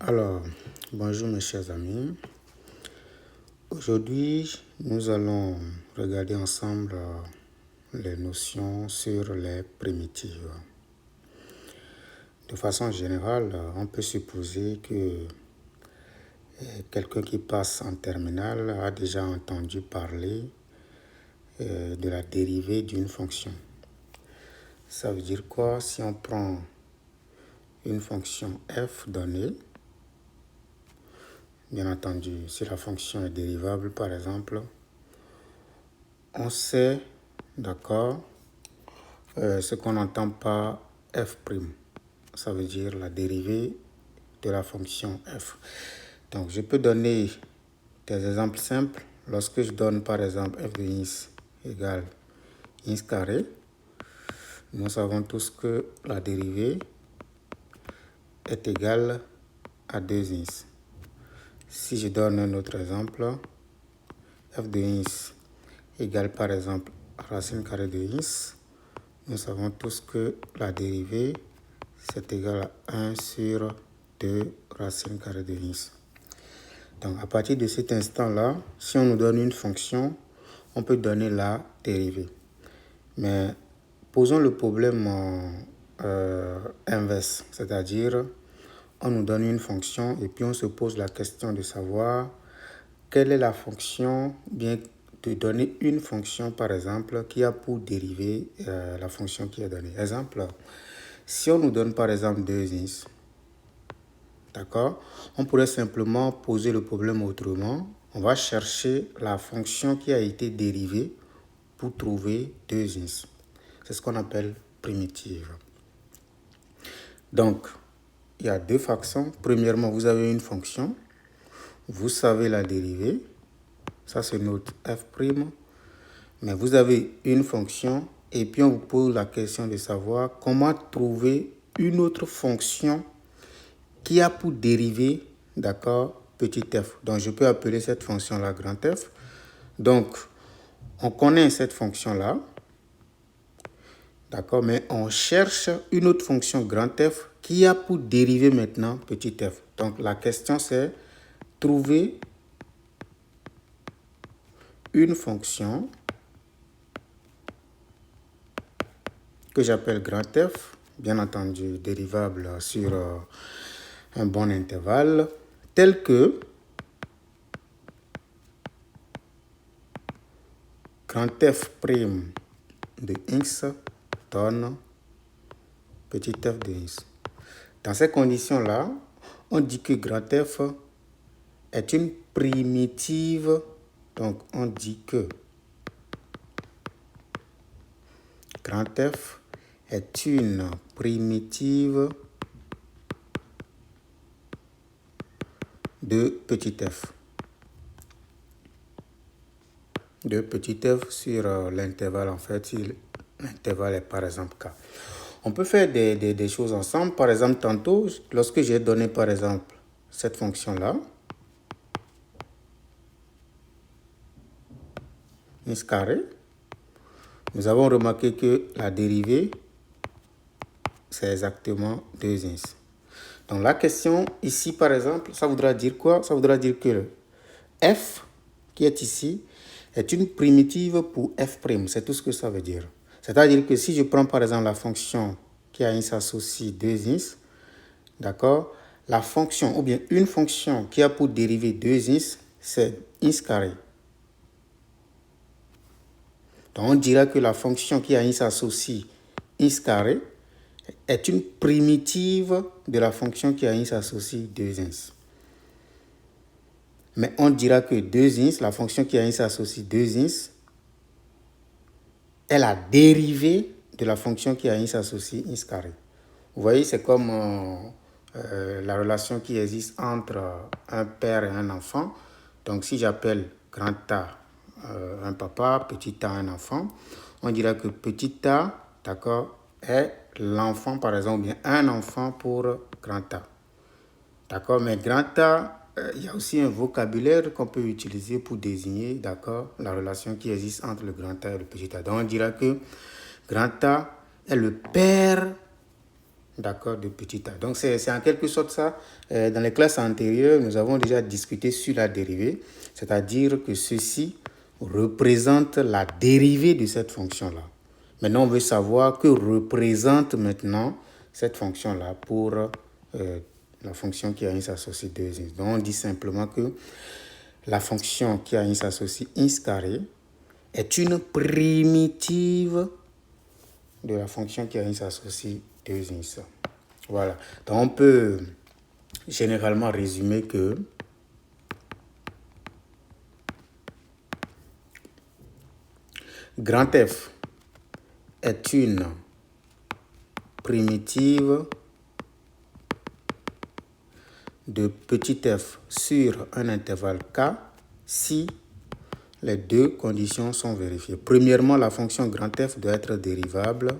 Alors, bonjour mes chers amis. Aujourd'hui, nous allons regarder ensemble les notions sur les primitives. De façon générale, on peut supposer que quelqu'un qui passe en terminale a déjà entendu parler de la dérivée d'une fonction. Ça veut dire quoi? Si on prend une fonction f donnée, bien entendu, si la fonction est dérivable, par exemple, on sait, d'accord, ce qu'on entend par f'. Ça veut dire la dérivée de la fonction f. Donc, je peux donner des exemples simples. Lorsque je donne, par exemple, f de ins égale ins carré, nous savons tous que la dérivée est égale à 2 ins. Si je donne un autre exemple, f de ins égale par exemple racine carrée de ins, nous savons tous que la dérivée c'est égal à 1 sur 2 racine carrée de ins. Donc à partir de cet instant-là, si on nous donne une fonction, on peut donner la dérivée. Mais posons le problème inverse, c'est-à-dire on nous donne une fonction et puis on se pose la question de savoir quelle est la fonction, bien de donner une fonction par exemple qui a pour dériver la fonction qui est donnée. Exemple, si on nous donne par exemple 2 ins, d'accord, on pourrait simplement poser le problème autrement. On va chercher la fonction qui a été dérivée pour trouver 2 ins. C'est ce qu'on appelle primitive. Donc, il y a deux façons. Premièrement, vous avez une fonction. Vous savez la dérivée. Ça, c'est notre f'. Mais vous avez une fonction et puis on vous pose la question de savoir comment trouver une autre fonction qui a pour dérivée, d'accord, petit f. Donc, je peux appeler cette fonction-là grand F. Donc, on connaît cette fonction-là, d'accord, mais on cherche une autre fonction grand F qui a pour dérivée maintenant petit f. Donc, la question, c'est trouver une fonction que j'appelle grand F, bien entendu dérivable sur un bon intervalle, tel que grand F' de x donne petit f de x. Dans ces conditions-là, on dit que grand F est une primitive. Donc, on dit que grand F est une primitive de petit f. De petit f sur l'intervalle, en fait, si l'intervalle est par exemple k. On peut faire des choses ensemble. Par exemple, tantôt, lorsque j'ai donné par exemple cette fonction-là, ins carré, nous avons remarqué que la dérivée, c'est exactement 2 ins. Donc la question ici, par exemple, ça voudra dire quoi? Ça voudra dire que f, qui est ici, est une primitive pour f'. C'est tout ce que ça veut dire. C'est-à-dire que si je prends par exemple la fonction qui a ins associe 2 ins, d'accord, la fonction, ou bien une fonction qui a pour dérivée 2 ins, c'est ins carré. Donc on dira que la fonction qui a ins associe ins carré est une primitive de la fonction qui a ins associe 2 ins. Mais on dira que 2 ins, la fonction qui a ins associe 2 ins, est la dérivée de la fonction qui a ins associe ins carré. Vous voyez, c'est comme la relation qui existe entre un père et un enfant. Donc, si j'appelle grand A un papa, petit a un enfant, on dira que petit a, d'accord, est l'enfant, par exemple, bien un enfant pour grand A. D'accord, mais grand A, il y a aussi un vocabulaire qu'on peut utiliser pour désigner, d'accord, la relation qui existe entre le grand A et le petit a. Donc, on dira que grand A est le père d'accord, de petit a. Donc, c'est en quelque sorte ça. Dans les classes antérieures, nous avons déjà discuté sur la dérivée, c'est-à-dire que ceci représente la dérivée de cette fonction-là. Maintenant, on veut savoir que représente maintenant cette fonction-là pour la fonction qui a ins associé 2ins. Donc, on dit simplement que la fonction qui a ins associé ins carré est une primitive de la fonction qui a ins associé 2ins. Voilà. Donc, on peut généralement résumer que grand F est une primitive de petit f sur un intervalle k si les deux conditions sont vérifiées. Premièrement, la fonction grand F doit être dérivable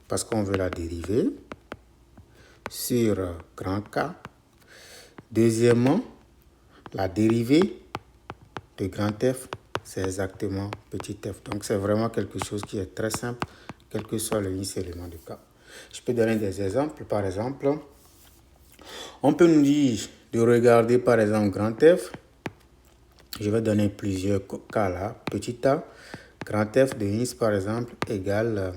parce qu'on veut la dériver sur grand K. Deuxièmement, la dérivée de grand F, c'est exactement petit f. Donc, c'est vraiment quelque chose qui est très simple, quel que soit le élément de K. Je peux donner des exemples. Par exemple, on peut nous dire de regarder, par exemple, grand F. Je vais donner plusieurs cas là. Petit a, grand F de ins, par exemple, égale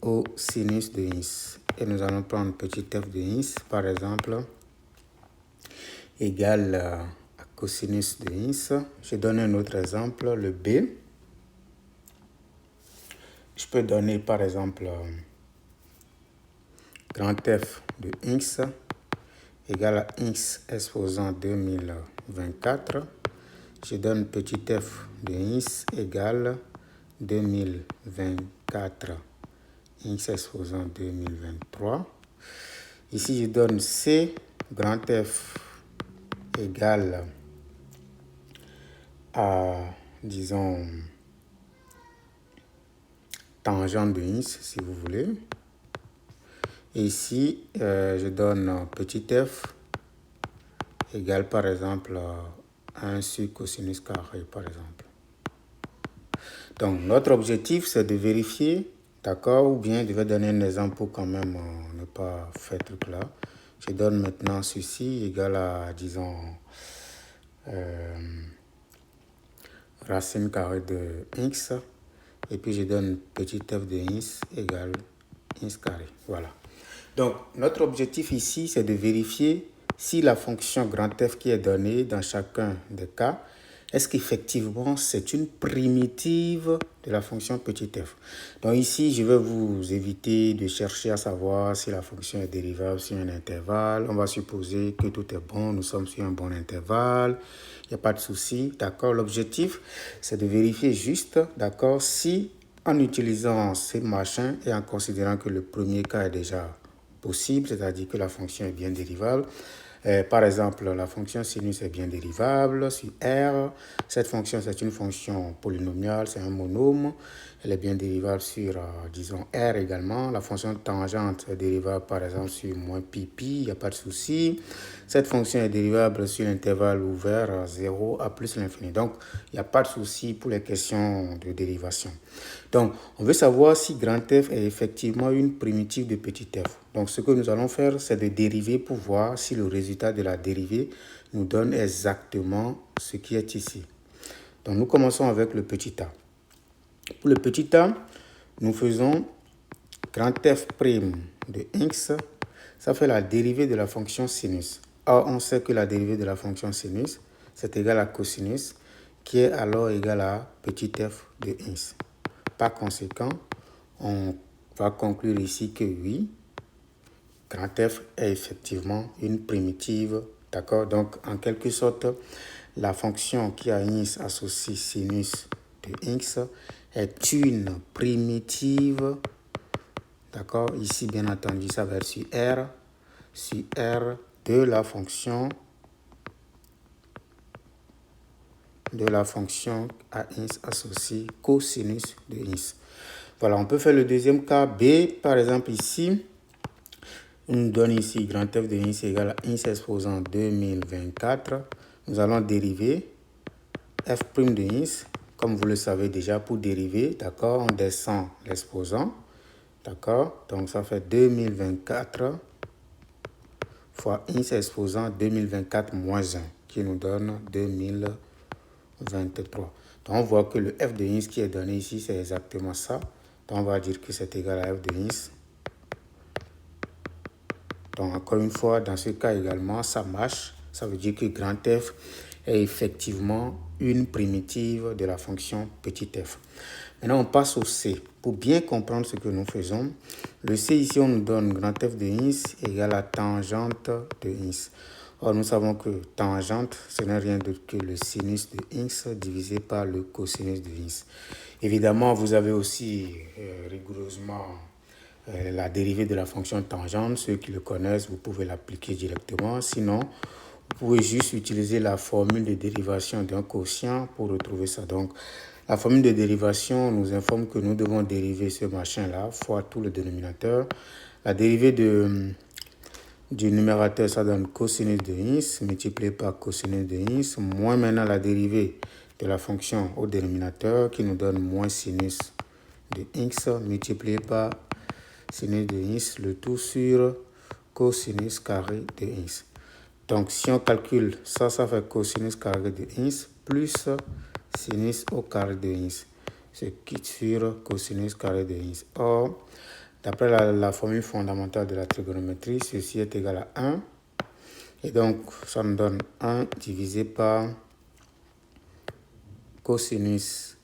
au sinus de ins. Et nous allons prendre petit f de ins, par exemple, égale à cosinus de ins. Je donne un autre exemple, le b. Je peux donner, par exemple, grand f de ins égale à ins exposant 2024. Je donne petit f de ins égale 2024 ins exposant 2023. Ici, je donne c grand f égale à, disons, tangente de ins, si vous voulez. Et ici, je donne petit f égale, par exemple, 1 sur cosinus carré, par exemple. Donc, notre objectif, c'est de vérifier, d'accord, ou bien je vais donner un exemple pour quand même ne pas faire truc là. Je donne maintenant ceci égale à, disons, racine carrée de x, et puis je donne petit f de ins égale ins carré. Voilà. Donc, notre objectif ici, c'est de vérifier si la fonction grand F qui est donnée dans chacun des cas, est-ce qu'effectivement c'est une primitive de la fonction petit f. Donc ici, je vais vous éviter de chercher à savoir si la fonction est dérivable sur un intervalle. On va supposer que tout est bon, nous sommes sur un bon intervalle, il n'y a pas de souci, d'accord. L'objectif, c'est de vérifier juste, d'accord, si en utilisant ces machins et en considérant que le premier cas est déjà possible, c'est-à-dire que la fonction est bien dérivable. Par exemple, la fonction sinus est bien dérivable sur R. Cette fonction, c'est une fonction polynomiale, c'est un monôme. Elle est bien dérivable sur, disons, R également. La fonction tangente est dérivable, par exemple, sur moins pi, il n'y a pas de souci. Cette fonction est dérivable sur l'intervalle ouvert 0 à plus l'infini. Donc, il n'y a pas de souci pour les questions de dérivation. Donc, on veut savoir si grand F est effectivement une primitive de petit f. Donc, ce que nous allons faire, c'est de dériver pour voir si le résultat de la dérivée nous donne exactement ce qui est ici. Donc, nous commençons avec le petit a. Pour le petit a, nous faisons grand f' de x, ça fait la dérivée de la fonction sinus. Or, on sait que la dérivée de la fonction sinus, c'est égal à cosinus, qui est alors égal à petit f de x. Par conséquent, on va conclure ici que oui, grand F est effectivement une primitive, d'accord? Donc, en quelque sorte, la fonction qui a ins associé sinus de x est une primitive, d'accord? Ici, bien entendu, ça va être sur R de la fonction à ins associé cosinus de ins. Voilà, on peut faire le deuxième cas. B, par exemple, ici, on nous donne ici grand F de ins égale à ins exposant 2024. Nous allons dériver f' de ins. Comme vous le savez déjà, pour dériver, d'accord, on descend l'exposant. d'accord? Donc, ça fait 2024 fois ins exposant 2024 moins 1, qui nous donne 2023. Donc, on voit que le f de ins qui est donné ici, c'est exactement ça. Donc, on va dire que c'est égal à f de ins. Donc, encore une fois, dans ce cas également, ça marche. Ça veut dire que grand F est effectivement une primitive de la fonction petit f. Maintenant, on passe au C. Pour bien comprendre ce que nous faisons, le C ici, on nous donne grand F de ins égale à tangente de ins. Or, nous savons que tangente, ce n'est rien d'autre que le sinus de ins divisé par le cosinus de ins. Évidemment, vous avez aussi rigoureusement la dérivée de la fonction tangente. Ceux qui le connaissent, vous pouvez l'appliquer directement. Sinon, vous pouvez juste utiliser la formule de dérivation d'un quotient pour retrouver ça. Donc, la formule de dérivation nous informe que nous devons dériver ce machin-là fois tout le dénominateur. La dérivée du numérateur, ça donne cosinus de ins multiplié par cosinus de ins, moins maintenant la dérivée de la fonction au dénominateur qui nous donne moins sinus de x multiplié par sinus de ins, le tout sur cosinus carré de ins. Donc, si on calcule ça, ça fait cosinus carré de ins plus sinus au carré de ins, ce qui sur cosinus carré de ins. Or, d'après la formule fondamentale de la trigonométrie, ceci est égal à 1. Et donc, ça nous donne 1 divisé par cosinus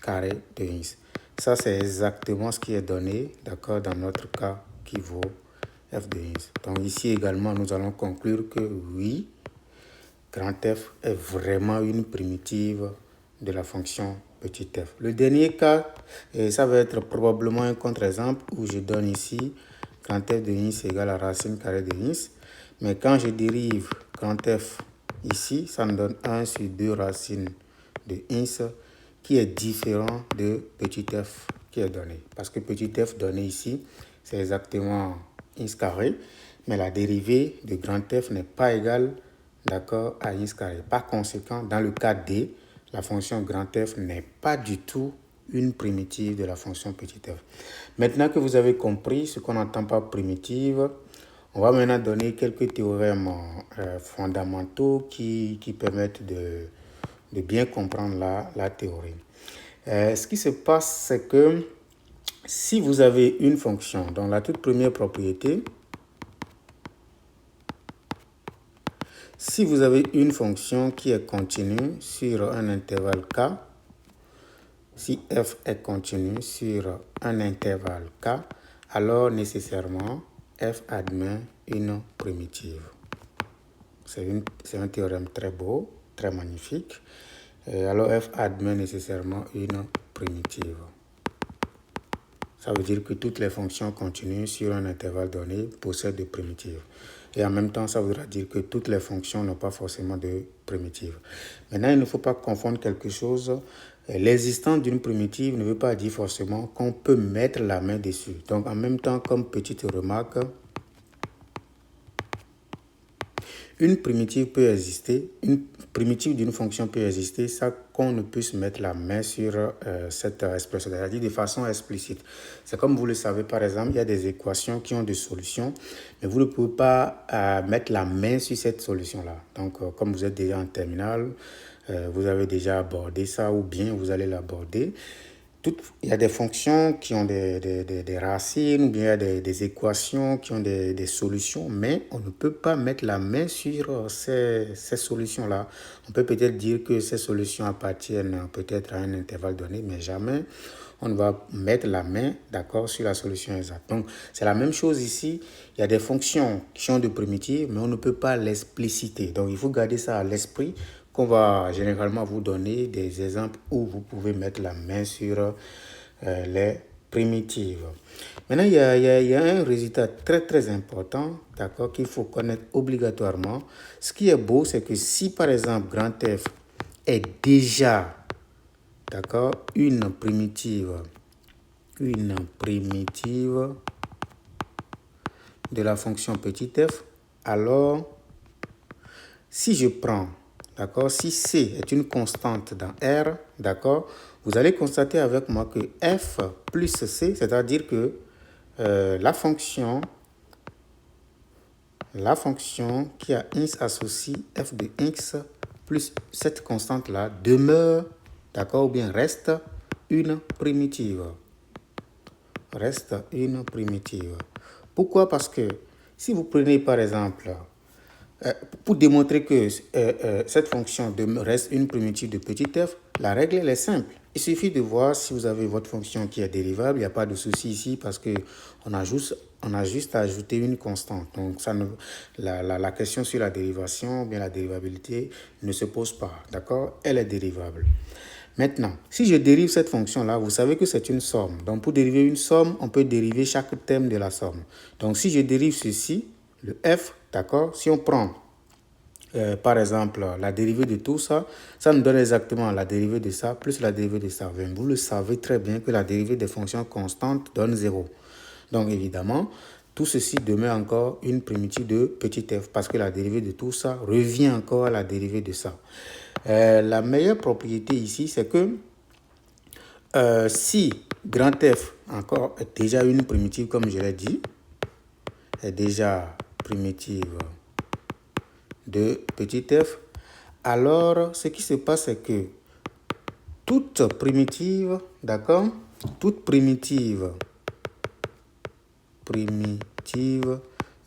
carré de ins. Ça, c'est exactement ce qui est donné, d'accord, dans notre cas qui vaut f de ins. Donc, ici également, nous allons conclure que oui, grand F est vraiment une primitive de la fonction petit f. Le dernier cas, ça va être probablement un contre-exemple où je donne ici grand F de ins égale à racine carrée de ins. Mais quand je dérive grand F ici, ça me donne 1 sur 2 racines de ins qui est différent de petit f qui est donné. Parce que petit f donné ici, c'est exactement ins carré, mais la dérivée de grand F n'est pas égale, d'accord, à ins carré. Par conséquent, dans le cas D, la fonction grand F n'est pas du tout une primitive de la fonction petit f. Maintenant que vous avez compris ce qu'on n'entend par primitive, on va maintenant donner quelques théorèmes fondamentaux qui permettent de bien comprendre la théorie. Ce qui se passe, c'est que si vous avez une fonction dont la toute première propriété, si vous avez une fonction qui est continue sur un intervalle k, si f est continu sur un intervalle k, alors nécessairement f admet une primitive. C'est un théorème très beau, très magnifique. Alors f admet nécessairement une primitive. Ça veut dire que toutes les fonctions continues sur un intervalle donné possèdent des primitives. Et en même temps, ça voudra dire que toutes les fonctions n'ont pas forcément de primitives. Maintenant, il ne faut pas confondre quelque chose. L'existence d'une primitive ne veut pas dire forcément qu'on peut mettre la main dessus. Donc, en même temps, comme petite remarque, une primitive peut exister, une primitive d'une fonction peut exister sans qu'on ne puisse mettre la main sur cette expression, c'est-à-dire de façon explicite. C'est comme vous le savez, par exemple, il y a des équations qui ont des solutions, mais vous ne pouvez pas mettre la main sur cette solution-là. Donc, comme vous êtes déjà en terminale, vous avez déjà abordé ça ou bien vous allez l'aborder. Il y a des fonctions qui ont des racines, ou bien il y a des équations qui ont des solutions, mais on ne peut pas mettre la main sur ces solutions-là. On peut peut-être dire que ces solutions appartiennent peut-être à un intervalle donné, mais jamais on ne va mettre la main, d'accord, sur la solution exacte. Donc, c'est la même chose ici. Il y a des fonctions qui ont des primitives, mais on ne peut pas l'expliciter. Donc, il faut garder ça à l'esprit, qu'on va généralement vous donner des exemples où vous pouvez mettre la main sur les primitives. Maintenant, il y a un résultat très très important, d'accord, qu'il faut connaître obligatoirement. Ce qui est beau, c'est que si par exemple grand F est déjà, d'accord, une primitive de la fonction petit f, alors si je prends, d'accord, si C est une constante dans R, d'accord, vous allez constater avec moi que f plus c, c'est-à-dire que la fonction qui a x associe f de x plus cette constante-là demeure, d'accord, ou bien reste une primitive. Reste une primitive. Pourquoi? Parce que si vous prenez par exemple, pour démontrer que cette fonction reste une primitive de petit f, la règle elle est simple. Il suffit de voir si vous avez votre fonction qui est dérivable, il n'y a pas de souci ici parce qu'on a juste à ajouter une constante. Donc ça ne, la question sur la dérivation, bien la dérivabilité ne se pose pas, d'accord? Elle est dérivable. Maintenant, si je dérive cette fonction-là, vous savez que c'est une somme. Donc, pour dériver une somme, on peut dériver chaque terme de la somme. Donc, si je dérive ceci, le f, d'accord, si on prend, par exemple, la dérivée de tout ça, ça nous donne exactement la dérivée de ça plus la dérivée de ça. Vous le savez très bien que la dérivée des fonctions constantes donne 0. Donc, évidemment, tout ceci demeure encore une primitive de petit f parce que la dérivée de tout ça revient encore à la dérivée de ça. La meilleure propriété ici, c'est que si grand F encore est déjà une primitive, comme je l'ai dit, est déjà primitive de petit f, alors ce qui se passe, c'est que toute primitive, d'accord, toute primitive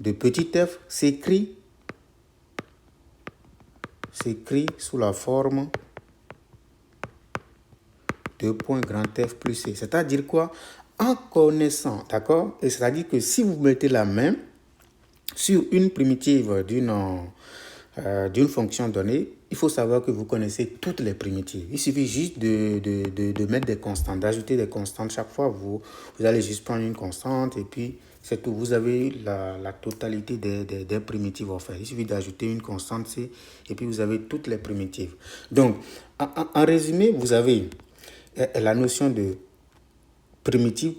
de petit f s'écrit sous la forme de point grand F plus C. C'est-à-dire quoi? En connaissant, d'accord? Et c'est-à-dire que si vous mettez la main sur une primitive d'une fonction donnée, il faut savoir que vous connaissez toutes les primitives. Il suffit juste de mettre des constantes, d'ajouter des constantes. Chaque fois, vous allez juste prendre une constante et puis c'est tout. Vous avez la totalité des primitives en fait. Il suffit d'ajouter une constante C et puis vous avez toutes les primitives. Donc, en résumé, vous avez la notion de primitive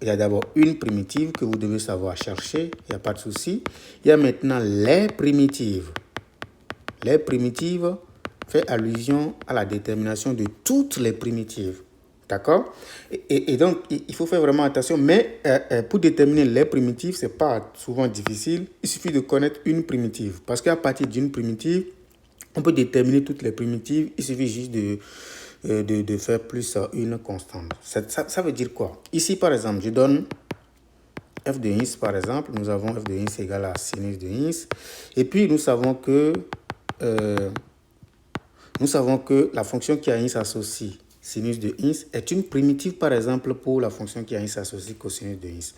il y a d'abord une primitive que vous devez savoir chercher, il n'y a pas de souci. Il y a maintenant les primitives. Les primitives fait allusion à la détermination de toutes les primitives. D'accord? Et donc, il faut faire vraiment attention. Mais pour déterminer les primitives, ce n'est pas souvent difficile. Il suffit de connaître une primitive. Parce qu'à partir d'une primitive, on peut déterminer toutes les primitives. Il suffit juste de faire plus une constante. Ça veut dire quoi? Ici, par exemple, je donne f de x, par exemple. Nous avons f de x égale à sinus de x. Et puis, nous savons que la fonction qui a x associe sinus de x est une primitive, par exemple, pour la fonction qui a x associe cosinus de x.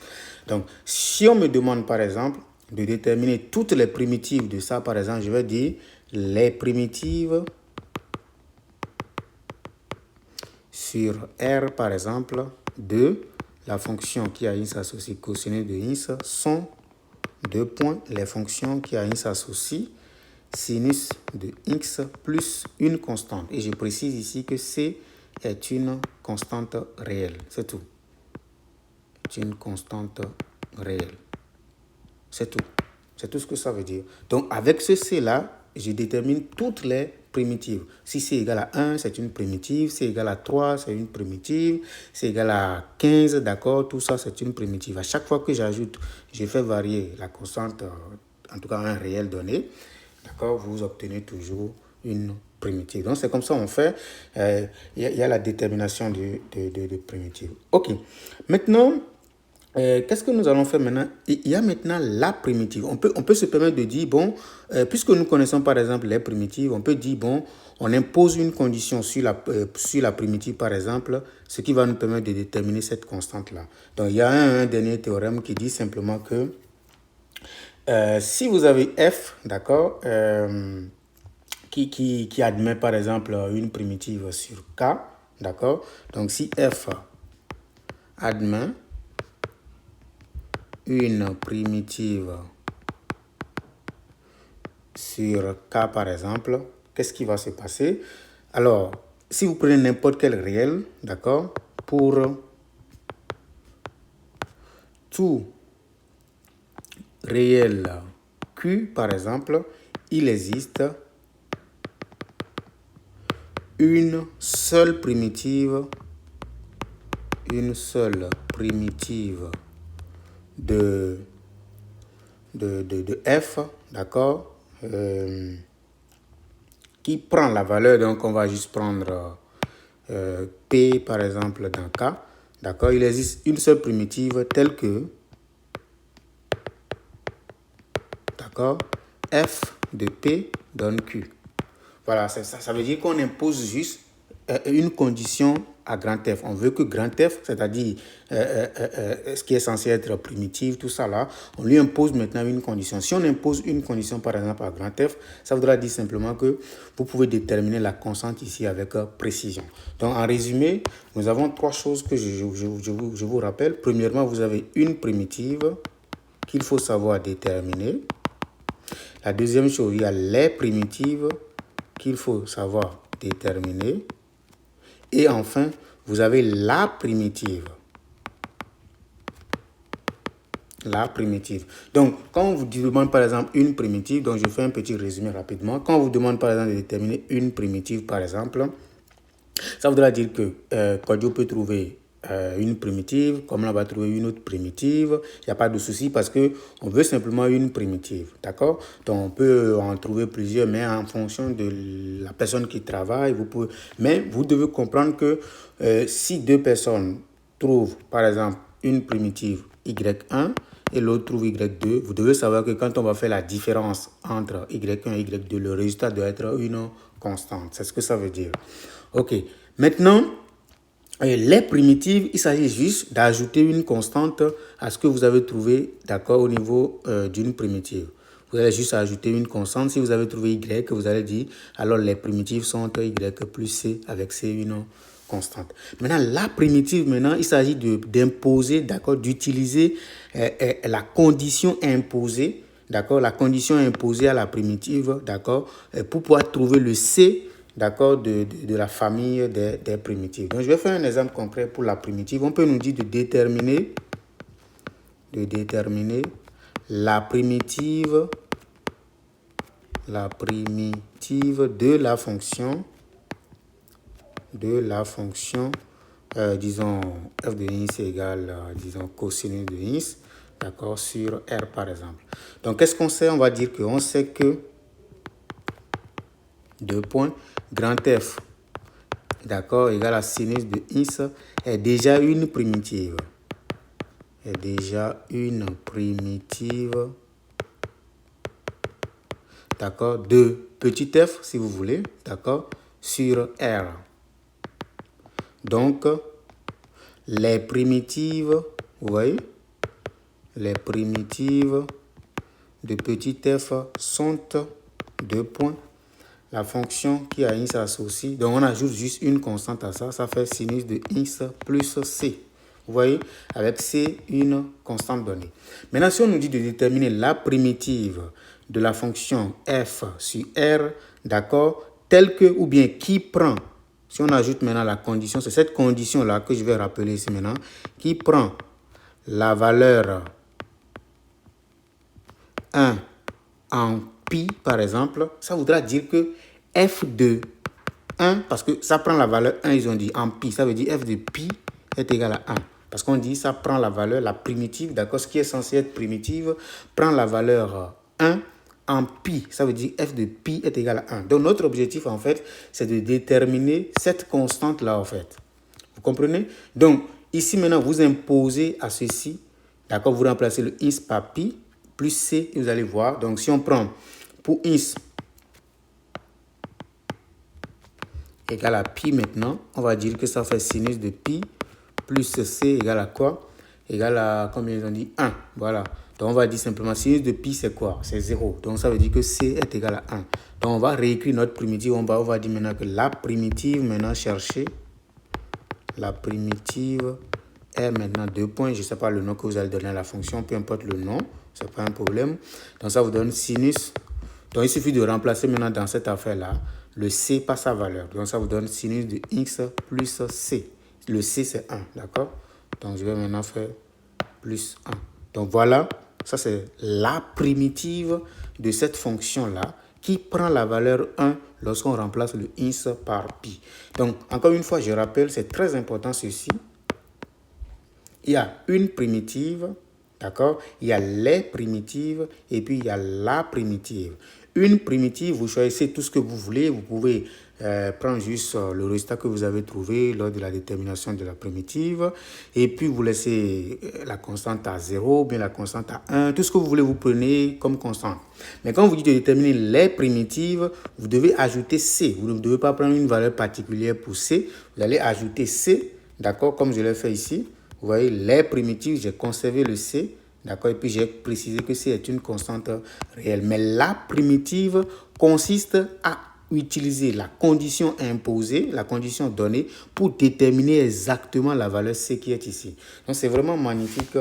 Donc, si on me demande, par exemple, de déterminer toutes les primitives de ça, par exemple, je vais dire les primitives sur R, par exemple, de la fonction qui a x associe cosinus de x sont deux points, les fonctions qui a x associe sinus de x plus une constante. Et je précise ici que C est une constante réelle. C'est tout. C'est une constante réelle. C'est tout. C'est tout ce que ça veut dire. Donc, avec ce C-là, je détermine toutes les primitives. Si C égale à 1, c'est une primitive. C égale à 3, c'est une primitive. C égale à 15, d'accord, tout ça, c'est une primitive. À chaque fois que j'ajoute, je fais varier la constante, en tout cas un réel donné, d'accord, vous obtenez toujours une primitive. Donc, c'est comme ça qu'on fait. Il y a la détermination de primitive. OK. Maintenant, qu'est-ce que nous allons faire maintenant? Il y a maintenant la primitive. On peut se permettre de dire, bon, puisque nous connaissons par exemple les primitives, on peut dire, bon, on impose une condition sur la primitive par exemple, ce qui va nous permettre de déterminer cette constante-là. Donc, il y a un dernier théorème qui dit simplement que si vous avez f, d'accord, qui admet par exemple une primitive sur k, d'accord, donc si f admet une primitive sur k par exemple, qu'est-ce qui va se passer? Alors, si vous prenez n'importe quel réel, d'accord, pour tout réel q par exemple, il existe une seule primitive de f, d'accord, qui prend la valeur, donc on va juste prendre P par exemple dans K, d'accord, il existe une seule primitive telle que, d'accord, f de P donne Q. Voilà, ça veut dire qu'on impose juste une condition à grand F. On veut que grand F, c'est-à-dire ce qui est censé être primitif, tout ça là, on lui impose maintenant une condition. Si on impose une condition par exemple à grand F, ça voudra dire simplement que vous pouvez déterminer la constante ici avec précision. Donc en résumé, nous avons trois choses que je vous rappelle. Premièrement, vous avez une primitive qu'il faut savoir déterminer. La deuxième chose, il y a les primitives qu'il faut savoir déterminer. Et enfin, vous avez la primitive. La primitive. Donc, quand on vous demande par exemple une primitive, donc je fais un petit résumé rapidement. Quand on vous demande par exemple de déterminer une primitive par exemple, ça voudra dire que Kodjo peut trouver une primitive, comme on va trouver une autre primitive, il n'y a pas de souci parce qu'on veut simplement une primitive, d'accord? Donc on peut en trouver plusieurs, mais en fonction de la personne qui travaille, mais vous devez comprendre que si deux personnes trouvent par exemple une primitive Y1 et l'autre trouve Y2, vous devez savoir que quand on va faire la différence entre Y1 et Y2, le résultat doit être une constante. C'est ce que ça veut dire. Ok, maintenant, les primitives, il s'agit juste d'ajouter une constante à ce que vous avez trouvé, d'accord, au niveau d'une primitive. Vous allez juste ajouter une constante. Si vous avez trouvé Y, vous allez dire, alors les primitives sont Y plus C avec C, une constante. Maintenant, la primitive, il s'agit d'imposer, d'accord, d'utiliser la condition imposée, d'accord, la condition imposée à la primitive, d'accord, pour pouvoir trouver le C, d'accord, de la famille des primitives. Donc, je vais faire un exemple concret pour la primitive. On peut nous dire de déterminer la primitive de la fonction, disons, f de x égale, disons, cosinus de x, d'accord, sur R par exemple. Donc, qu'est-ce qu'on sait? On va dire qu'on sait que, deux points, grand F, d'accord, égale à sinus de x est déjà une primitive. D'accord, de petit f, si vous voulez, d'accord, sur R. Donc, les primitives, vous voyez, les primitives de petit f sont deux points. La fonction qui a x associé, donc on ajoute juste une constante à ça, ça fait sinus de x plus c. Vous voyez, avec c, une constante donnée. Maintenant, si on nous dit de déterminer la primitive de la fonction f sur R, d'accord, telle que, ou bien qui prend, si on ajoute maintenant la condition, c'est cette condition-là que je vais rappeler ici maintenant, qui prend la valeur 1 en pi, par exemple, ça voudra dire que f de 1, parce que ça prend la valeur 1, ils ont dit en pi, ça veut dire f de pi est égal à 1. Parce qu'on dit ça prend la valeur, la primitive, d'accord, ce qui est censé être primitive, prend la valeur 1 en pi, ça veut dire f de pi est égal à 1. Donc notre objectif en fait, c'est de déterminer cette constante-là en fait. Vous comprenez? Donc ici maintenant, vous imposez à ceci, d'accord, vous remplacez le x par pi, plus c, et vous allez voir. Donc si on prend pour x égale à pi maintenant, on va dire que ça fait sinus de pi plus c égale à quoi? Égale à, combien ils ont dit? 1. Voilà. Donc on va dire simplement sinus de pi c'est quoi? C'est 0. Donc ça veut dire que c est égal à 1. Donc on va réécrire notre primitive. On va dire maintenant que la primitive, maintenant chercher. La primitive est maintenant 2 points. Je ne sais pas le nom que vous allez donner à la fonction. Peu importe le nom. Ce n'est pas un problème. Donc ça vous donne sinus. Donc il suffit de remplacer maintenant dans cette affaire-là le c par sa valeur. Donc ça vous donne sinus de x plus c. Le c c'est 1, d'accord? Donc je vais maintenant faire plus 1. Donc voilà, ça c'est la primitive de cette fonction-là qui prend la valeur 1 lorsqu'on remplace le ins par pi. Donc, encore une fois, je rappelle, c'est très important ceci. Il y a une primitive, d'accord? Il y a les primitives et puis il y a la primitive. Une primitive, vous choisissez tout ce que vous voulez. Vous pouvez prendre juste le résultat que vous avez trouvé lors de la détermination de la primitive. Et puis, vous laissez la constante à 0, bien la constante à 1. Tout ce que vous voulez, vous prenez comme constante. Mais quand vous dites de déterminer les primitives, vous devez ajouter C. Vous ne devez pas prendre une valeur particulière pour C. Vous allez ajouter C, d'accord, comme je l'ai fait ici. Vous voyez, les primitives, j'ai conservé le C, d'accord, et puis j'ai précisé que C est une constante réelle. Mais la primitive consiste à utiliser la condition imposée, la condition donnée, pour déterminer exactement la valeur C qui est ici. Donc, c'est vraiment magnifique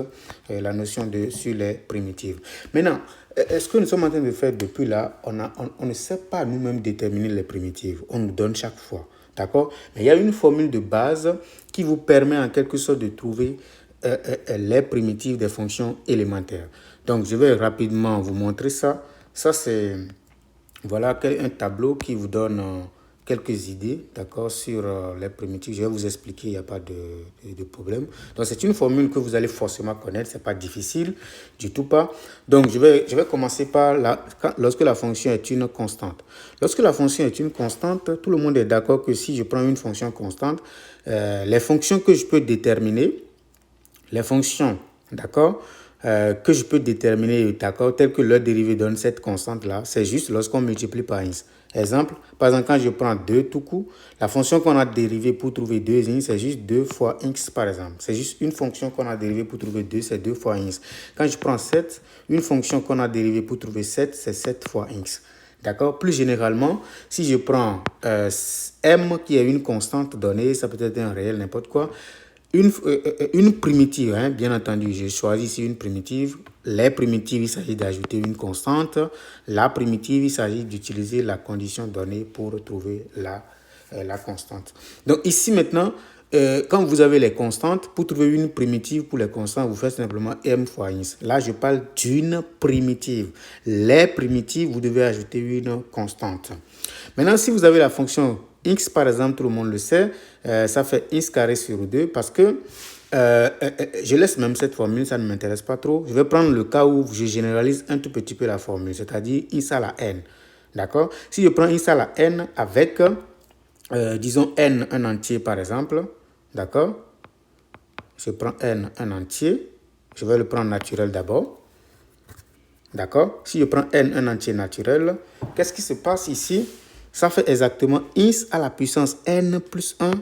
la notion sur les primitives. Maintenant, ce que nous sommes en train de faire depuis là, on ne sait pas nous-mêmes déterminer les primitives. On nous donne chaque fois. D'accord? Mais il y a une formule de base qui vous permet en quelque sorte de trouver les primitives des fonctions élémentaires. Donc, je vais rapidement vous montrer ça. Ça, c'est voilà un tableau qui vous donne quelques idées, d'accord, sur les primitives. Je vais vous expliquer, il n'y a pas de problème. Donc, c'est une formule que vous allez forcément connaître. Ce n'est pas difficile, du tout pas. Donc, je vais commencer par lorsque la fonction est une constante. Lorsque la fonction est une constante, tout le monde est d'accord que si je prends une fonction constante, les fonctions que je peux déterminer, les fonctions, d'accord, que je peux déterminer, d'accord, telles que leur dérivée donne cette constante-là, c'est juste lorsqu'on multiplie par ins. Exemple, par exemple, quand je prends 2 tout coup, la fonction qu'on a dérivée pour trouver 2 ins, c'est juste 2 fois x, par exemple. C'est juste une fonction qu'on a dérivée pour trouver 2, c'est 2 fois ins. Quand je prends 7, une fonction qu'on a dérivée pour trouver 7, c'est 7 fois x. D'accord? Plus généralement, si je prends m qui est une constante donnée, ça peut être un réel, n'importe quoi, une primitive, hein, bien entendu, j'ai choisi ici une primitive. Les primitives, il s'agit d'ajouter une constante. La primitive, il s'agit d'utiliser la condition donnée pour trouver la constante. Donc ici maintenant, quand vous avez les constantes, pour trouver une primitive pour les constantes, vous faites simplement m fois ins. Là, je parle d'une primitive. Les primitives, vous devez ajouter une constante. Maintenant, si vous avez la fonction x, par exemple, tout le monde le sait, ça fait x carré sur 2 parce que je laisse même cette formule, ça ne m'intéresse pas trop. Je vais prendre le cas où je généralise un tout petit peu la formule, c'est-à-dire x à la n. D'accord? Si je prends x à la n avec, disons, n un entier, par exemple, d'accord? Je prends n un entier, je vais le prendre naturel d'abord. D'accord? Si je prends n un entier naturel, qu'est-ce qui se passe ici? Ça fait exactement x à la puissance n plus 1,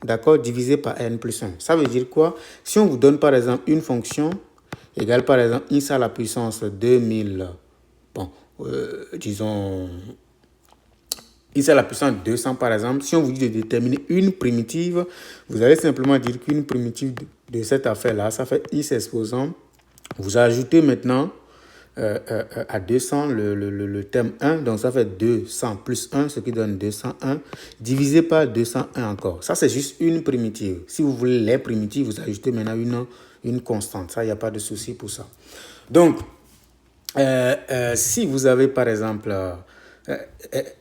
d'accord, divisé par n plus 1. Ça veut dire quoi? Si on vous donne par exemple une fonction égale par exemple x à la puissance 2000, bon, disons x à la puissance 200 par exemple, si on vous dit de déterminer une primitive, vous allez simplement dire qu'une primitive de cette affaire-là, ça fait x exposant. Vous ajoutez maintenant à 200 le terme 1, donc ça fait 200 plus 1, ce qui donne 201, divisé par 201 encore. Ça, c'est juste une primitive. Si vous voulez les primitives, vous ajoutez maintenant une constante. Ça, il n'y a pas de souci pour ça. Donc, si vous avez par exemple...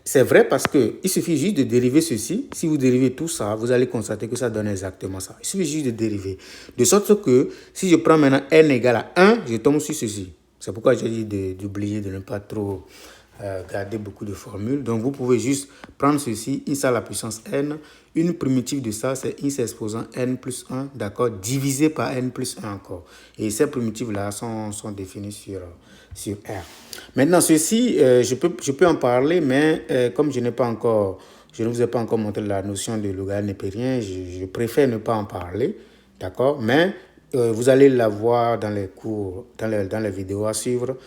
c'est vrai parce qu'il suffit juste de dériver ceci. Si vous dérivez tout ça, vous allez constater que ça donne exactement ça. Il suffit juste de dériver. De sorte que si je prends maintenant n égale à 1, je tombe sur ceci. C'est pourquoi j'ai dit d'oublier, de ne pas trop garder beaucoup de formules. Donc, vous pouvez juste prendre ceci, x à la puissance n. Une primitive de ça, c'est x exposant n plus 1, d'accord, divisé par n plus 1 encore. Et ces primitives-là sont définies sur R. Maintenant, ceci, je peux en parler, mais comme je ne vous ai pas encore montré la notion de logarithme népérien, je préfère ne pas en parler, d'accord, mais vous allez la voir dans les cours, dans les vidéos à suivre,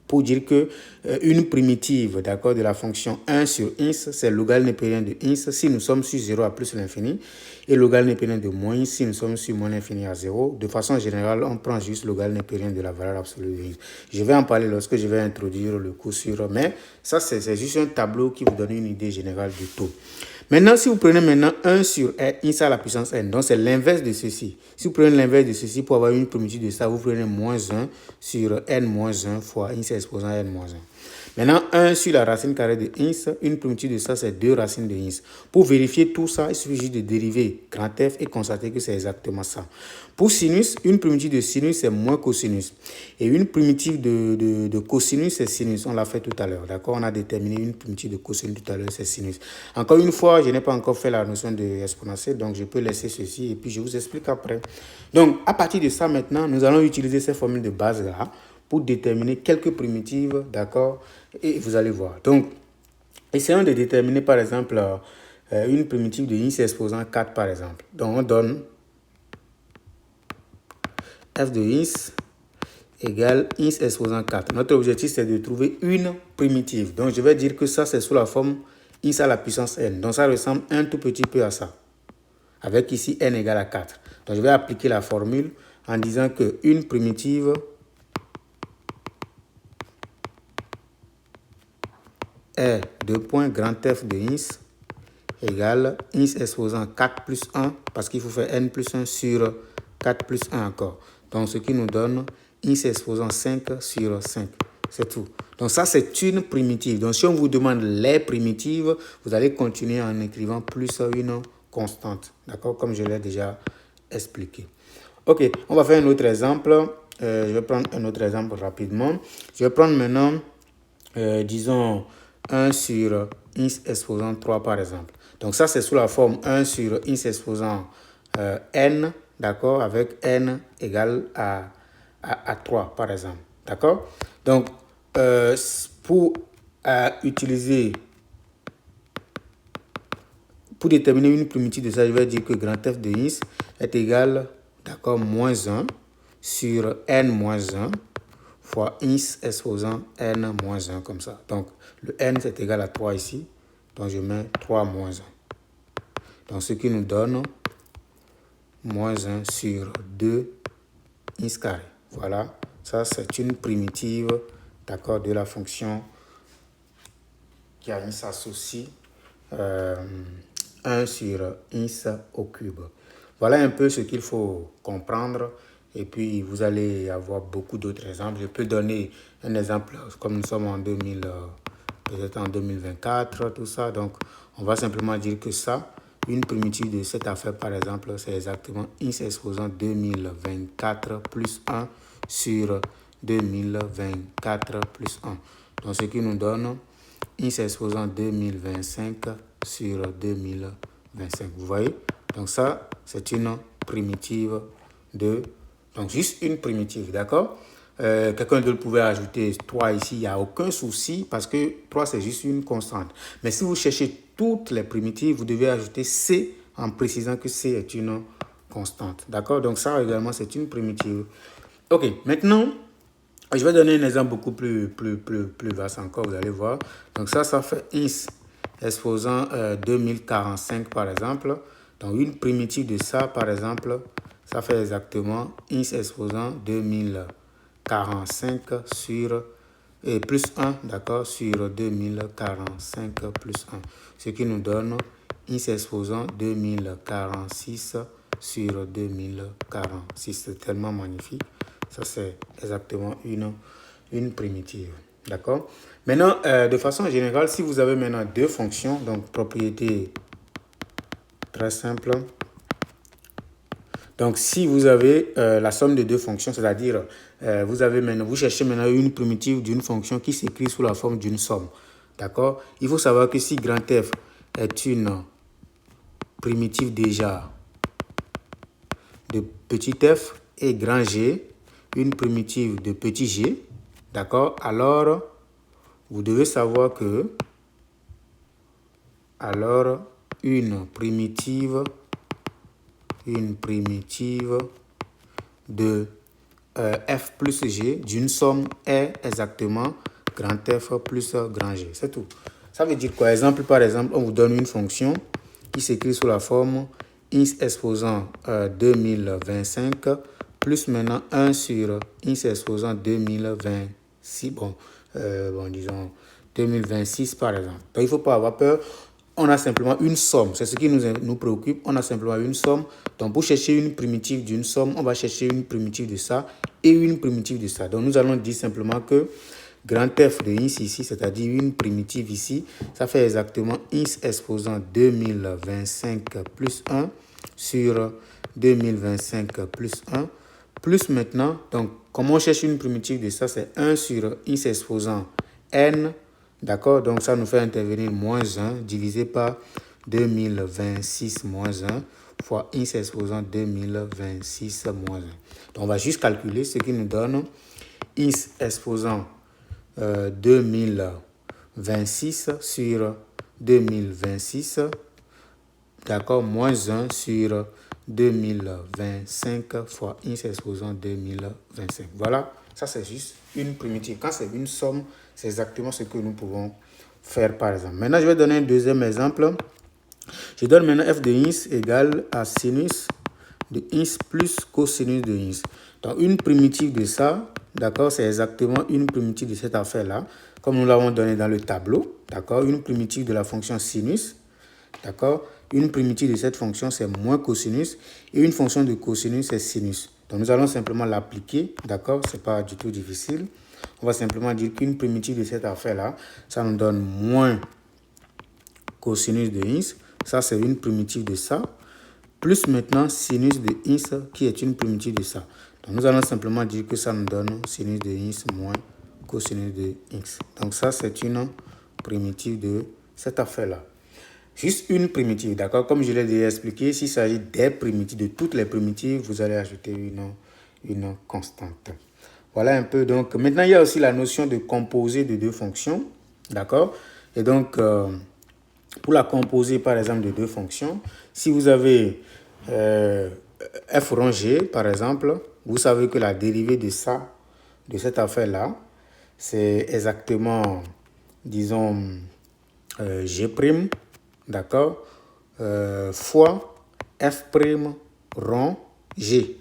pour dire que une primitive, d'accord, de la fonction 1 sur ins, c'est le logarithme népérien de ins si nous sommes sur 0 à plus l'infini, et le logarithme népérien de moins ins si nous sommes sur moins l'infini à 0. De façon générale, on prend juste le logarithme népérien de la valeur absolue de ins. Je vais en parler lorsque je vais introduire le cours sur, mais ça c'est juste un tableau qui vous donne une idée générale du tout. Maintenant, si vous prenez maintenant 1 sur ins à la puissance n, donc c'est l'inverse de ceci. Si vous prenez l'inverse de ceci, pour avoir une primitive de ça, vous prenez moins 1 sur n moins 1 fois ins exposant n moins 1. Maintenant, 1 sur la racine carrée de ins, une primitive de ça, c'est 2 racines de ins. Pour vérifier tout ça, il suffit juste de dériver grand F et constater que c'est exactement ça. Pour sinus, une primitive de sinus, c'est moins cosinus. Et une primitive de cosinus, c'est sinus. On l'a fait tout à l'heure, d'accord? On a déterminé une primitive de cosinus tout à l'heure, c'est sinus. Encore une fois, je n'ai pas encore fait la notion de exponentielle, donc je peux laisser ceci et puis je vous explique après. Donc, à partir de ça, maintenant, nous allons utiliser ces formules de base-là pour déterminer quelques primitives, d'accord? Et vous allez voir. Donc, essayons de déterminer, par exemple, une primitive de ins exposant 4, par exemple. Donc, on donne f de ins égale ins exposant 4. Notre objectif, c'est de trouver une primitive. Donc, je vais dire que ça, c'est sous la forme ins à la puissance n. Donc, ça ressemble un tout petit peu à ça. Avec ici n égale à 4. Donc, je vais appliquer la formule en disant qu'une primitive est de point grand F de ins égale ins exposant 4 plus 1, parce qu'il faut faire n plus 1 sur 4 plus 1 encore. Donc, ce qui nous donne ins exposant 5 sur 5. C'est tout. Donc, ça, c'est une primitive. Donc, si on vous demande les primitives, vous allez continuer en écrivant plus une constante. D'accord? Comme je l'ai déjà expliqué. Ok, on va faire un autre exemple. Je vais prendre un autre exemple rapidement. Je vais prendre maintenant, disons, 1 sur ins exposant 3 par exemple. Donc ça, c'est sous la forme 1 sur ins exposant n, d'accord, avec n égale à 3 par exemple. D'accord? Donc, pour déterminer une primitive de ça, je vais dire que grand F de ins est égal, d'accord, moins 1 sur n moins 1 fois ins exposant n moins 1 comme ça. Donc, le n c'est égal à 3 ici. Donc, je mets 3 moins 1. Donc, ce qui nous donne moins 1 sur 2 ins carré. Voilà, ça c'est une primitive, d'accord, de la fonction qui a ins associe 1 sur ins au cube. Voilà un peu ce qu'il faut comprendre. Et puis, vous allez avoir beaucoup d'autres exemples. Je peux donner un exemple, comme nous sommes en 2000, peut-être en 2024, tout ça. Donc, on va simplement dire que ça, une primitive de cette affaire, par exemple, c'est exactement ins exposant 2024 plus 1 sur 2024 plus 1. Donc, ce qui nous donne ins exposant 2025 sur 2025. Vous voyez? Donc, ça, c'est une primitive de... Donc, juste une primitive, d'accord? Quelqu'un d'autre pouvait ajouter 3 ici, il n'y a aucun souci parce que 3, c'est juste une constante. Mais si vous cherchez toutes les primitives, vous devez ajouter C en précisant que C est une constante. D'accord? Donc, ça également, c'est une primitive. OK, maintenant, je vais donner un exemple beaucoup plus vaste encore, vous allez voir. Donc, ça fait ins exposant 2045 par exemple. Donc, une primitive de ça, par exemple, ça fait exactement ins exposant 2045 sur plus 1, d'accord, sur 2045 plus 1. Ce qui nous donne ins exposant 2046 sur 2046. C'est tellement magnifique. Ça, c'est exactement une primitive. D'accord? Maintenant, de façon générale, si vous avez maintenant deux fonctions, donc propriété très simple. Donc, si vous avez la somme de deux fonctions, c'est-à-dire vous cherchez maintenant une primitive d'une fonction qui s'écrit sous la forme d'une somme. D'accord? Il faut savoir que si grand F est une primitive déjà de petit f et grand G, une primitive de petit g, d'accord? Alors, vous devez savoir que une primitive de f plus g d'une somme est exactement grand F plus grand G. C'est tout. Ça veut dire quoi? Par exemple, on vous donne une fonction qui s'écrit sous la forme ins exposant 2025 plus maintenant 1 sur ins exposant 2026. Disons 2026 par exemple. Donc, il ne faut pas avoir peur. On a simplement une somme. C'est ce qui nous préoccupe. On a simplement une somme. Donc, pour chercher une primitive d'une somme, on va chercher une primitive de ça et une primitive de ça. Donc, nous allons dire simplement que grand F de ins ici, c'est-à-dire une primitive ici, ça fait exactement ins exposant 2025 plus 1 sur 2025 plus 1, plus maintenant, donc comment on cherche une primitive de ça, c'est 1 sur ins exposant n, d'accord, donc ça nous fait intervenir moins 1 divisé par 2026 moins 1 fois ins exposant 2026 moins 1. Donc on va juste calculer ce qui nous donne ins exposant 2026 sur 2026, d'accord, moins 1 sur 2025 fois ins exposant 2025. Voilà, ça c'est juste une primitive. Quand c'est une somme, c'est exactement ce que nous pouvons faire par exemple. Maintenant, je vais donner un deuxième exemple. Je donne maintenant f de ins égale à sinus de ins plus cosinus de ins. Donc, une primitive de ça, d'accord, c'est exactement une primitive de cette affaire-là, comme nous l'avons donné dans le tableau, d'accord, une primitive de la fonction sinus, d'accord, une primitive de cette fonction, c'est moins cosinus, et une fonction de cosinus, c'est sinus. Donc, nous allons simplement l'appliquer, d'accord, c'est pas du tout difficile. On va simplement dire qu'une primitive de cette affaire-là, ça nous donne moins cosinus de ins, ça c'est une primitive de ça, plus maintenant sinus de ins qui est une primitive de ça. Donc nous allons simplement dire que ça nous donne sinus de ins moins cosinus de x. Donc ça c'est une primitive de cette affaire-là. Juste une primitive, d'accord? Comme je l'ai déjà expliqué, s'il s'agit des primitives, de toutes les primitives, vous allez ajouter une constante. Voilà un peu. Donc maintenant il y a aussi la notion de composé de deux fonctions, d'accord? Et donc pour la composer par exemple de deux fonctions, si vous avez f rangé par exemple, vous savez que la dérivée de ça, de cette affaire-là, c'est exactement, disons, g', d'accord, fois f' rond g.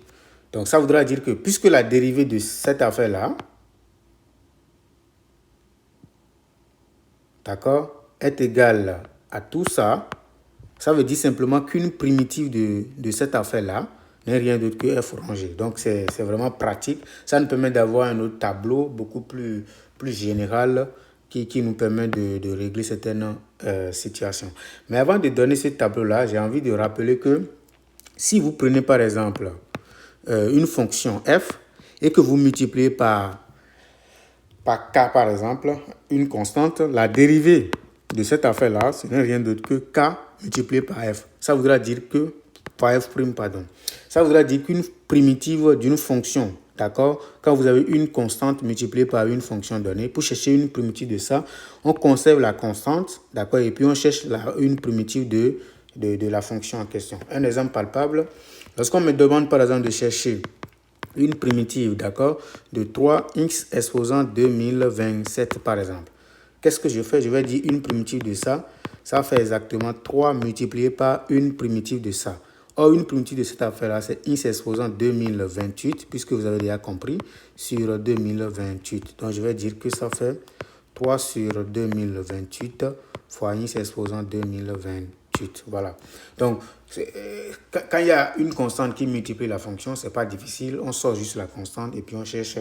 Donc ça voudra dire que puisque la dérivée de cette affaire-là, d'accord, est égale à tout ça, ça veut dire simplement qu'une primitive de cette affaire-là n'est rien d'autre que f rangé. Donc, c'est vraiment pratique. Ça nous permet d'avoir un autre tableau beaucoup plus général qui nous permet de régler certaines situations. Mais avant de donner ce tableau-là, j'ai envie de rappeler que si vous prenez par exemple une fonction f et que vous multipliez par k par exemple, une constante, la dérivée de cette affaire-là, ce n'est rien d'autre que k multiplié par f. Ça voudra dire que, par f', pardon. Ça voudra dire qu'une primitive d'une fonction, d'accord, quand vous avez une constante multipliée par une fonction donnée, pour chercher une primitive de ça, on conserve la constante, d'accord, et puis on cherche une primitive de la fonction en question. Un exemple palpable, lorsqu'on me demande par exemple de chercher une primitive, d'accord, de 3x exposant 2027 par exemple. Qu'est-ce que je fais? Je vais dire une primitive de ça. Ça fait exactement 3 multiplié par une primitive de ça. Or, une primitive de cette affaire-là, c'est x exposant 2028, puisque vous avez déjà compris, sur 2028. Donc, je vais dire que ça fait 3 sur 2028 fois x exposant 2028. Voilà. Donc, quand il y a une constante qui multiplie la fonction, ce n'est pas difficile. On sort juste la constante et puis on cherche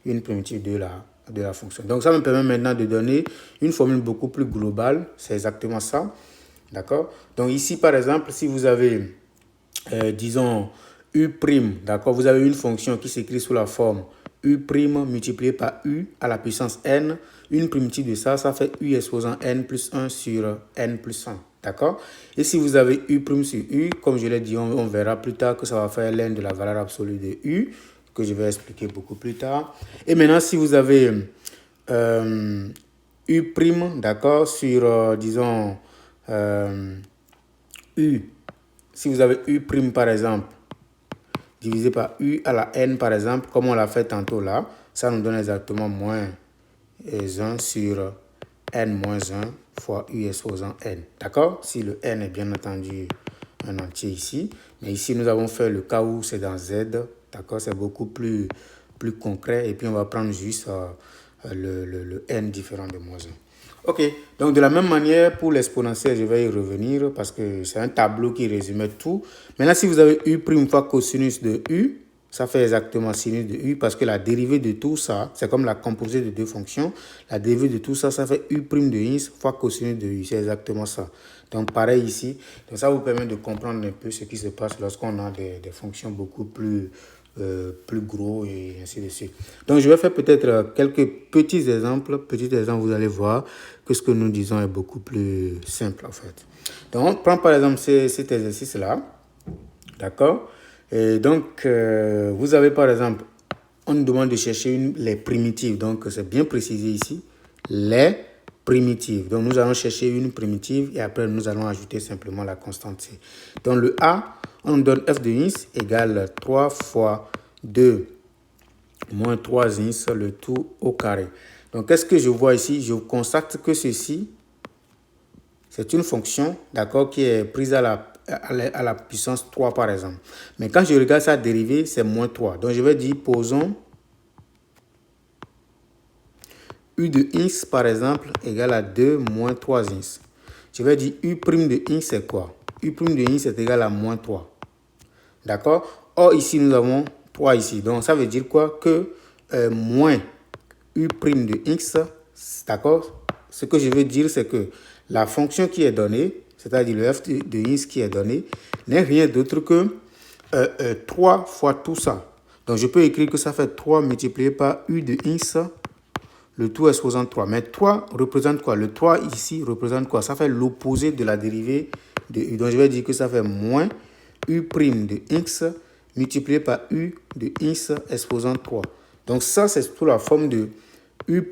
une primitive de la fonction. Donc, ça me permet maintenant de donner une formule beaucoup plus globale. C'est exactement ça. D'accord? Donc, ici, par exemple, si vous avez, disons, u', d'accord, vous avez une fonction qui s'écrit sous la forme u' multiplié par u à la puissance n. Une primitive de ça, ça fait u exposant n plus 1 sur n plus 1. D'accord? Et si vous avez u' sur u, comme je l'ai dit, on verra plus tard que ça va faire ln de la valeur absolue de u, que je vais expliquer beaucoup plus tard. Et maintenant, si vous avez u', d'accord, sur, disons, u, si vous avez u' par exemple, divisé par u à la n par exemple, comme on l'a fait tantôt là, ça nous donne exactement moins 1 sur n moins 1 fois u exposant n. D'accord? Si le n est bien entendu un entier ici. Mais ici, nous avons fait le cas où c'est dans z. D'accord? C'est beaucoup plus concret. Et puis, on va prendre juste le n différent de moins 1. Ok, donc de la même manière, pour l'exponentielle, je vais y revenir parce que c'est un tableau qui résumait tout. Maintenant, si vous avez u' fois cosinus de u, ça fait exactement sinus de u parce que la dérivée de tout ça, c'est comme la composée de deux fonctions. La dérivée de tout ça, ça fait u' de x fois cosinus de u. C'est exactement ça. Donc, pareil ici. Donc, ça vous permet de comprendre un peu ce qui se passe lorsqu'on a des fonctions beaucoup plus gros et ainsi de suite. Donc, je vais faire peut-être quelques petits exemples. Vous allez voir que ce que nous disons est beaucoup plus simple en fait. Donc, on prend par exemple cet exercice-là. D'accord? Et donc, vous avez par exemple, on nous demande de chercher les primitives. Donc, c'est bien précisé ici. Les primitives. Donc, nous allons chercher une primitive et après, nous allons ajouter simplement la constante C. Dans le A, on nous donne f de x égale 3 fois 2 moins 3x le tout au carré. Donc, qu'est-ce que je vois ici? Je constate que ceci, c'est une fonction, d'accord, qui est prise à la puissance 3 par exemple. Mais quand je regarde sa dérivée, c'est moins 3. Donc, je vais dire, posons u de x, par exemple, égale à 2 moins 3x. Je vais dire u' de x, c'est quoi? U' de x est égal à moins 3. D'accord? Or, ici, nous avons 3 ici. Donc, ça veut dire quoi? Que moins u' de x, d'accord? Ce que je veux dire, c'est que la fonction qui est donnée, c'est-à-dire le f de x qui est donné, n'est rien d'autre que 3 fois tout ça. Donc, je peux écrire que ça fait 3 multiplié par u de x, le tout exposant 3. Mais 3 représente quoi? Le 3 ici représente quoi? Ça fait l'opposé de la dérivée de u. Donc, je vais dire que ça fait moins u' de x multiplié par u de x exposant 3. Donc, ça, c'est sous la forme de u'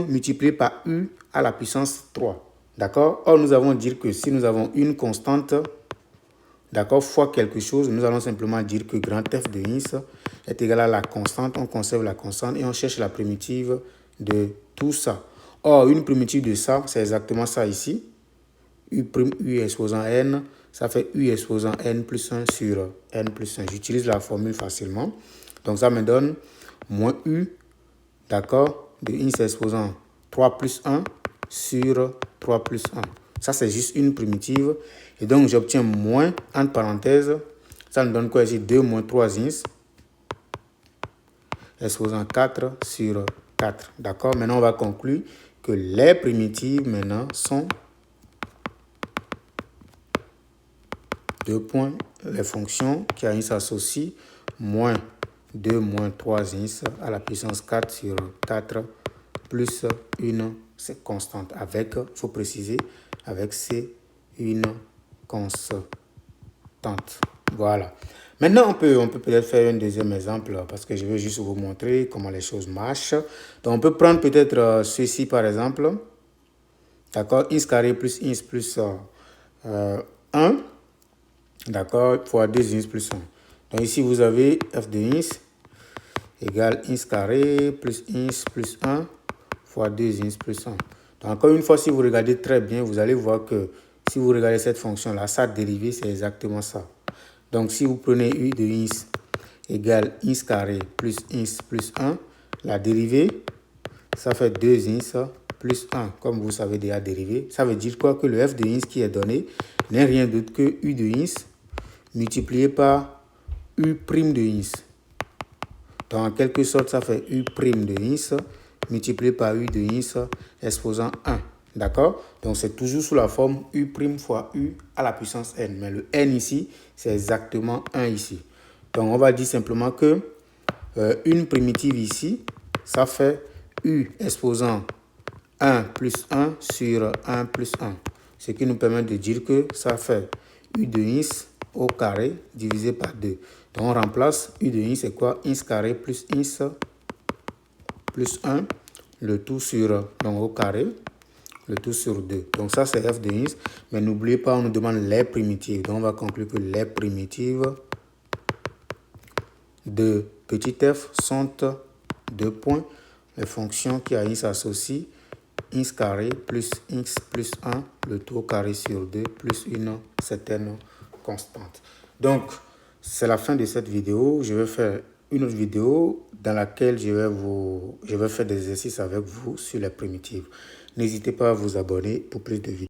multiplié par u à la puissance 3. D'accord? Or, nous allons dire que si nous avons une constante, d'accord, fois quelque chose, nous allons simplement dire que grand f de x est égal à la constante. On conserve la constante et on cherche la primitive de tout ça. Or, une primitive de ça, c'est exactement ça ici. U' exposant n, ça fait u exposant n plus 1 sur n plus 1. J'utilise la formule facilement. Donc, ça me donne moins u, d'accord, de x exposant 3 plus 1 sur 3 plus 1. Ça, c'est juste une primitive. Et donc, j'obtiens moins, entre parenthèses, ça me donne quoi ici? 2 moins 3x exposant 4 sur 4. D'accord? Maintenant, on va conclure que les primitives, maintenant, sont deux points, les fonctions qui a x s'associe, moins 2 moins 3x à la puissance 4 sur 4 plus une constante. Avec, il faut préciser, avec C, une constante. Voilà. Maintenant, on peut peut-être faire un deuxième exemple parce que je veux juste vous montrer comment les choses marchent. Donc, on peut prendre peut-être ceci par exemple. D'accord? X carré plus x plus 1. D'accord? Fois 2x plus 1. Donc, ici, vous avez f de x égale x carré plus x plus 1 fois 2x plus 1. Donc, encore une fois, si vous regardez très bien, vous allez voir que si vous regardez cette fonction-là, sa dérivée, c'est exactement ça. Donc, si vous prenez u de x égale x carré plus x plus 1, la dérivée, ça fait 2x plus 1. Comme vous savez déjà dériver, ça veut dire quoi? Que le f de x qui est donné n'est rien d'autre que u de x multiplié par u' de x. Donc, en quelque sorte, ça fait u' de x multiplié par u de x exposant 1. D'accord? Donc, c'est toujours sous la forme u' fois u à la puissance n. Mais le n ici, c'est exactement 1 ici. Donc, on va dire simplement que une primitive ici, ça fait u exposant 1 plus 1 sur 1 plus 1. Ce qui nous permet de dire que ça fait u de x au carré divisé par 2. Donc, on remplace u de x, c'est quoi? X carré plus x plus 1, le tout sur, donc au carré, le tout sur 2. Donc, ça, c'est f de x. Mais n'oubliez pas, on nous demande les primitives. Donc, on va conclure que les primitives de petit f sont deux points. Les fonctions qui à x s'associent, x carré plus x plus 1, le tout au carré sur 2, plus une certaine constante. Donc, c'est la fin de cette vidéo. Je vais faire une autre vidéo dans laquelle je vais faire des exercices avec vous sur les primitives. N'hésitez pas à vous abonner pour plus de vidéos.